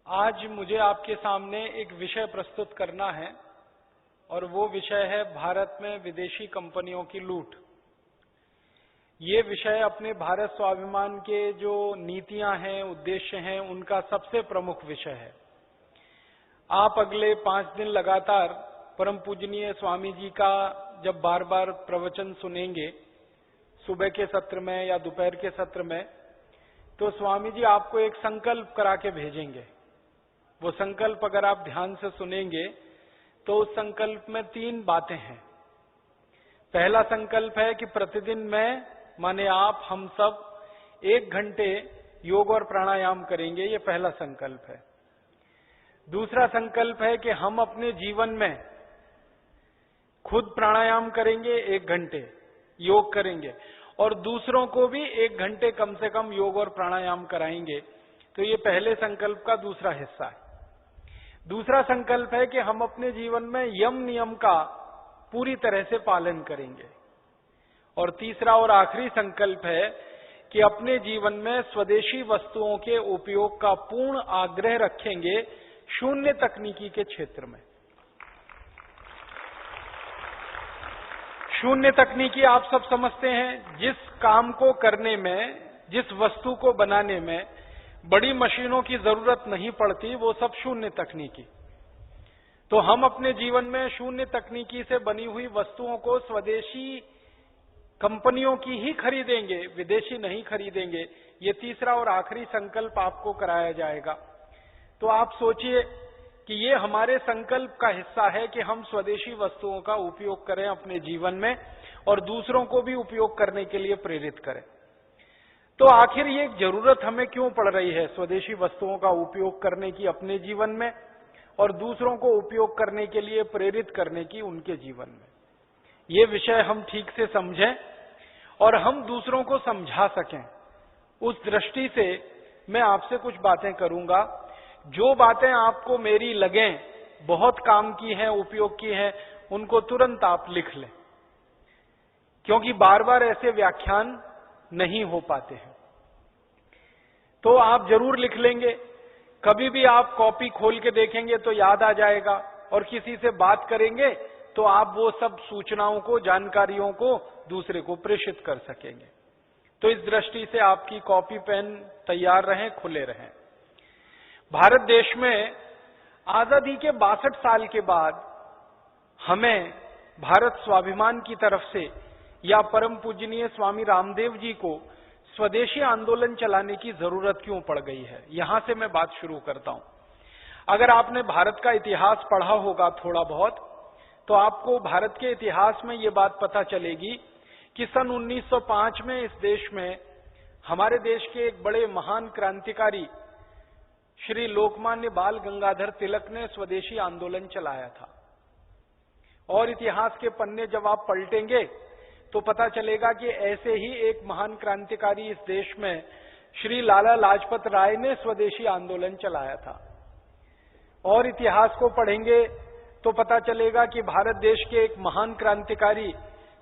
आज मुझे आपके सामने एक विषय प्रस्तुत करना है और वो विषय है भारत में विदेशी कंपनियों की लूट। ये विषय अपने भारत स्वाभिमान के जो नीतियां हैं, उद्देश्य हैं, उनका सबसे प्रमुख विषय है। आप अगले 5 दिन लगातार परम पूजनीय स्वामी जी का जब बार बार प्रवचन सुनेंगे, सुबह के सत्र में या दोपहर के सत्र में, तो स्वामी जी आपको एक संकल्प करा के भेजेंगे। वो संकल्प अगर आप ध्यान से सुनेंगे तो उस संकल्प में 3 बातें हैं। पहला संकल्प है कि प्रतिदिन मैं, माने आप, हम सब 1 घंटे योग और प्राणायाम करेंगे। ये पहला संकल्प है। दूसरा संकल्प है कि हम अपने जीवन में खुद प्राणायाम करेंगे, 1 घंटे योग करेंगे और दूसरों को भी 1 घंटे कम से कम योग और प्राणायाम कराएंगे। तो ये पहले संकल्प का दूसरा हिस्सा है। दूसरा संकल्प है कि हम अपने जीवन में यम नियम का पूरी तरह से पालन करेंगे। और तीसरा और आखिरी संकल्प है कि अपने जीवन में स्वदेशी वस्तुओं के उपयोग का पूर्ण आग्रह रखेंगे, शून्य तकनीकी के क्षेत्र में। शून्य तकनीकी आप सब समझते हैं, जिस काम को करने में, जिस वस्तु को बनाने में बड़ी मशीनों की जरूरत नहीं पड़ती, वो सब शून्य तकनीकी। तो हम अपने जीवन में शून्य तकनीकी से बनी हुई वस्तुओं को स्वदेशी कंपनियों की ही खरीदेंगे, विदेशी नहीं खरीदेंगे। ये तीसरा और आखिरी संकल्प आपको कराया जाएगा। तो आप सोचिए कि ये हमारे संकल्प का हिस्सा है कि हम स्वदेशी वस्तुओं का उपयोग करें अपने जीवन में और दूसरों को भी उपयोग करने के लिए प्रेरित करें। तो आखिर ये जरूरत हमें क्यों पड़ रही है स्वदेशी वस्तुओं का उपयोग करने की अपने जीवन में और दूसरों को उपयोग करने के लिए प्रेरित करने की उनके जीवन में? ये विषय हम ठीक से समझें और हम दूसरों को समझा सकें, उस दृष्टि से मैं आपसे कुछ बातें करूंगा। जो बातें आपको मेरी लगें बहुत काम की हैं, उपयोग की हैं, उनको तुरंत आप लिख लें, क्योंकि बार बार ऐसे व्याख्यान नहीं हो पाते हैं। तो आप जरूर लिख लेंगे। कभी भी आप कॉपी खोल के देखेंगे तो याद आ जाएगा और किसी से बात करेंगे तो आप वो सब सूचनाओं को, जानकारियों को दूसरे को प्रेषित कर सकेंगे। तो इस दृष्टि से आपकी कॉपी पेन तैयार रहें, खुले रहें। भारत देश में आजादी के 62 साल के बाद हमें भारत स्वाभिमान की तरफ से या परम पूजनीय स्वामी रामदेव जी को स्वदेशी आंदोलन चलाने की जरूरत क्यों पड़ गई है, यहां से मैं बात शुरू करता हूं। अगर आपने भारत का इतिहास पढ़ा होगा थोड़ा बहुत, तो आपको भारत के इतिहास में ये बात पता चलेगी कि सन 1905 में इस देश में हमारे देश के एक बड़े महान क्रांतिकारी श्री लोकमान्य बाल गंगाधर तिलक ने स्वदेशी आंदोलन चलाया था। और इतिहास के पन्ने जब आप पलटेंगे तो पता चलेगा कि ऐसे ही एक महान क्रांतिकारी इस देश में श्री लाला लाजपत राय ने स्वदेशी आंदोलन चलाया था। और इतिहास को पढ़ेंगे तो पता चलेगा कि भारत देश के एक महान क्रांतिकारी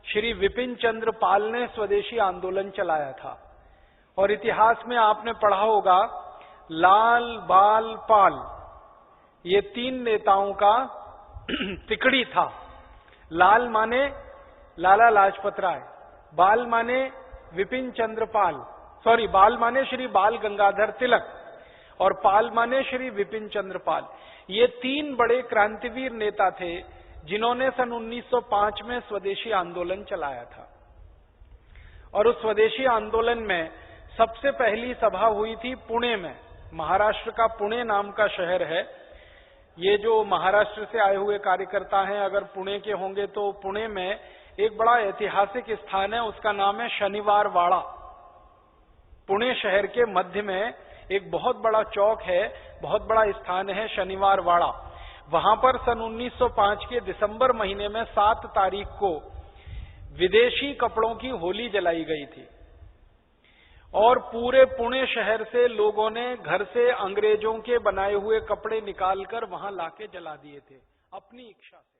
श्री विपिन चंद्र पाल ने स्वदेशी आंदोलन चलाया था। और इतिहास में आपने पढ़ा होगा लाल, बाल, पाल, ये 3 नेताओं का तिकड़ी था। लाल माने लाला लाजपत राय, बाल माने विपिन चंद्र पाल, बाल माने श्री बाल गंगाधर तिलक और पाल माने श्री विपिन चंद्र पाल। ये 3 बड़े क्रांतिवीर नेता थे जिन्होंने सन 1905 में स्वदेशी आंदोलन चलाया था। और उस स्वदेशी आंदोलन में सबसे पहली सभा हुई थी पुणे में। महाराष्ट्र का पुणे नाम का शहर है। ये जो महाराष्ट्र से आए हुए कार्यकर्ता हैं, अगर पुणे के होंगे तो पुणे में एक बड़ा ऐतिहासिक स्थान है, उसका नाम है शनिवार वाड़ा। पुणे शहर के मध्य में एक बहुत बड़ा चौक है, बहुत बड़ा स्थान है शनिवार वाड़ा। वहां पर सन 1905 के दिसंबर महीने में 7 तारीख को विदेशी कपड़ों की होली जलाई गई थी और पूरे पुणे शहर से लोगों ने घर से अंग्रेजों के बनाए हुए कपड़े निकालकर वहां लाके जला दिए थे अपनी इच्छा से।